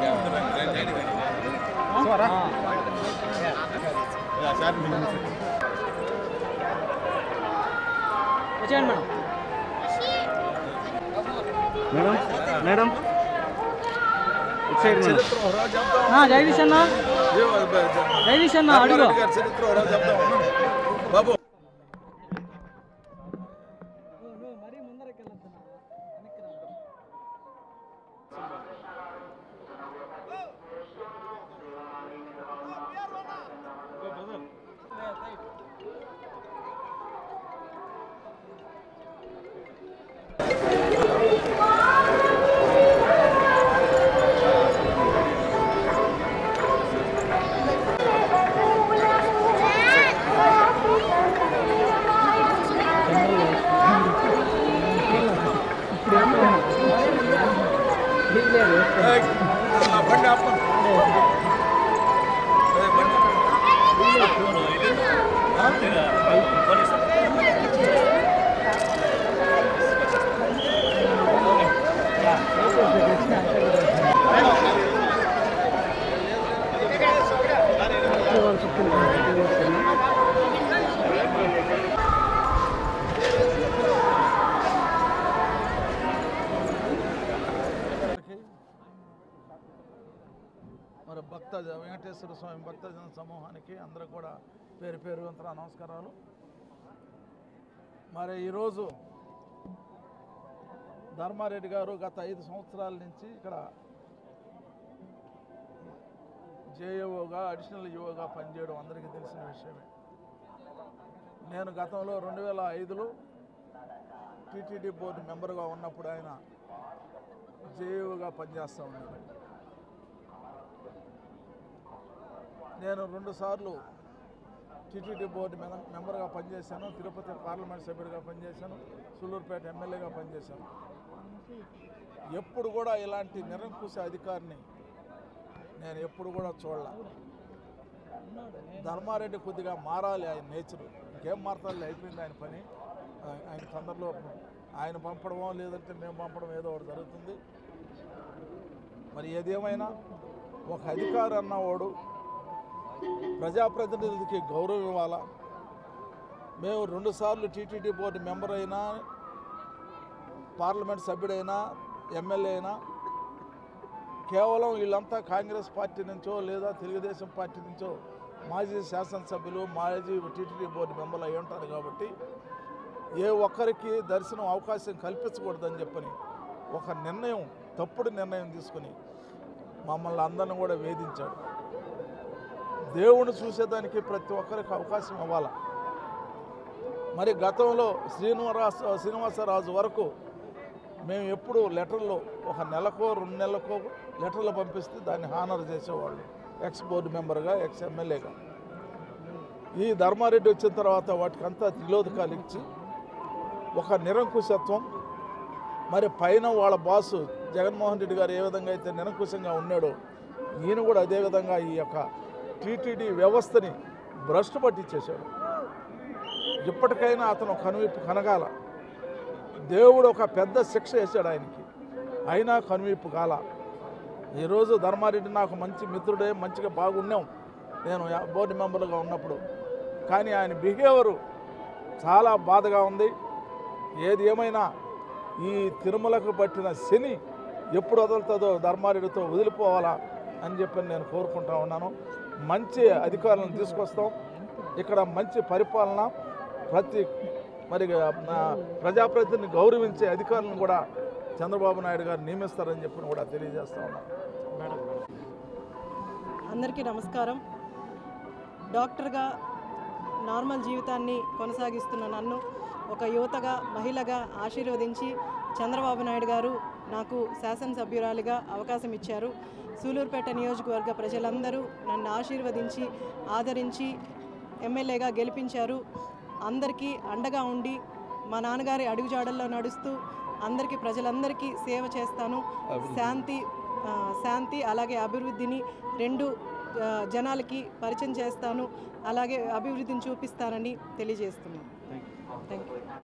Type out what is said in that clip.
Madam madam Jagadish అన్న జగదీష్ అన్న అడుగు బాబు మరీ ముందరకి వెళ్తున్నా మరి భక్త వెంకటేశ్వర స్వామి భక్తజన సమూహానికి అందరూ కూడా పేరు పేరు అంతా నమస్కారాలు. మరి ఈరోజు ధర్మారెడ్డి గారు గత 5 సంవత్సరాల నుంచి ఇక్కడ జేఏఓగా అడిషనల్ ఈఓగా పనిచేయడం అందరికీ తెలిసిన విషయమే. నేను గతంలో 2005లో టీటీడీ బోర్డు మెంబర్గా ఉన్నప్పుడు ఆయన జేఏఓగా పనిచేస్తూ ఉన్నాడు. నేను 2 సార్లు టీటీడీ బోర్డు మెంబర్గా పనిచేశాను, తిరుపతి పార్లమెంట్ సభ్యుడిగా పనిచేశాను, సూళ్ళూరుపేట ఎమ్మెల్యేగా పనిచేశాను. ఎప్పుడు కూడా ఇలాంటి నిరంకుశ అధికారిని నేను ఎప్పుడు కూడా చూడలే. ధర్మారెడ్డి కొద్దిగా మారాలి, ఆయన నేచరు ఇంకేం మారుతాలి, అయిపోయింది ఆయన పని. ఆయన తొందరలో ఆయన పంపడమో లేదంటే మేము పంపడం ఏదో ఒకటి జరుగుతుంది. మరి ఏదేమైనా ఒక అధికారి అన్నవాడు ప్రజాప్రతినిధులకి గౌరవం ఇవ్వాలా. మేము 2 సార్లు టీటీడీ బోర్డు మెంబర్ అయినా, పార్లమెంట్ సభ్యుడైనా, ఎమ్మెల్యే అయినా కేవలం వీళ్ళంతా కాంగ్రెస్ పార్టీ నుంచో లేదా తెలుగుదేశం పార్టీ నుంచో మాజీ శాసనసభ్యులు, మాజీ టీటీడీ బోర్డు మెంబర్లు అయి ఉంటారు. కాబట్టి ఏ ఒక్కరికి దర్శనం అవకాశం కల్పించకూడదని చెప్పని ఒక నిర్ణయం, తప్పుడు నిర్ణయం తీసుకుని మమ్మల్ని అందరిని కూడా వేధించాడు. దేవుని చూసేదానికి ప్రతి ఒక్కరికి అవకాశం ఇవ్వాలి. మరి గతంలో శ్రీనివాసరాజు వరకు మేము ఎప్పుడు లెటర్లు ఒక నెలకో 2 నెలలకో లెటర్లు పంపిస్తే దాన్ని హానర్ చేసేవాళ్ళు, ఎక్స్ బోర్డు మెంబర్గా, ఎక్స్ ఎమ్మెల్యేగా. ఈ ధర్మారెడ్డి వచ్చిన తర్వాత వాటికంతా తిలోదకాలు ఇచ్చి ఒక నిరంకుశత్వం. మరి పైన వాళ్ళ బాసు జగన్మోహన్ రెడ్డి గారు ఏ విధంగా అయితే నిరంకుశంగా ఉన్నాడో ఈయన కూడా అదేవిధంగా ఈ యొక్క టీటీడీ వ్యవస్థని భ్రష్టు పట్టించేశాడు. ఇప్పటికైనా అతను కనువిప్పు కనగాల. దేవుడు ఒక పెద్ద శిక్ష వేశాడు ఆయనకి, అయినా కనువిప్పు కాల. ఈరోజు ధర్మారెడ్డి నాకు మంచి మిత్రుడే, మంచిగా బాగున్నాం నేను బోర్డు మెంబర్గా ఉన్నప్పుడు. కానీ ఆయన బిహేవియరు చాలా బాధగా ఉంది. ఏది ఏమైనా ఈ తిరుమలకు పట్టిన శని ఎప్పుడు వదులుతుందో ధర్మారెడ్డితో వదిలిపోవాలా అని చెప్పి నేను కోరుకుంటా ఉన్నాను. మంచి అధికారులను తీసుకొస్తాం. ఇక్కడ మంచి పరిపాలన, మరి ప్రజాప్రతినిధిని గౌరవించే అధికారులను కూడా చంద్రబాబు నాయుడు గారు నియమిస్తారని చెప్పి కూడా తెలియజేస్తా ఉన్నాం. అందరికీ నమస్కారం. డాక్టర్గా నార్మల్ జీవితాన్ని కొనసాగిస్తున్న నన్ను ఒక యువతగా, మహిళగా ఆశీర్వదించి చంద్రబాబు నాయుడు గారు నాకు శాసనసభ్యురాలిగా అవకాశం ఇచ్చారు. సూళ్ళూరుపేట నియోజకవర్గ ప్రజలందరూ నన్ను ఆశీర్వదించి, ఆదరించి ఎమ్మెల్యేగా గెలిపించారు. అందరికీ అండగా ఉండి మా నాన్నగారి అడుగుజాడల్లో నడుస్తూ అందరికీ, ప్రజలందరికీ సేవ చేస్తాను. శాంతి అలాగే అభివృద్ధిని 2 జనాలకి పరిచయం చేస్తాను. అలాగే అభివృద్ధిని చూపిస్తానని తెలియజేస్తున్నాను. Thank you.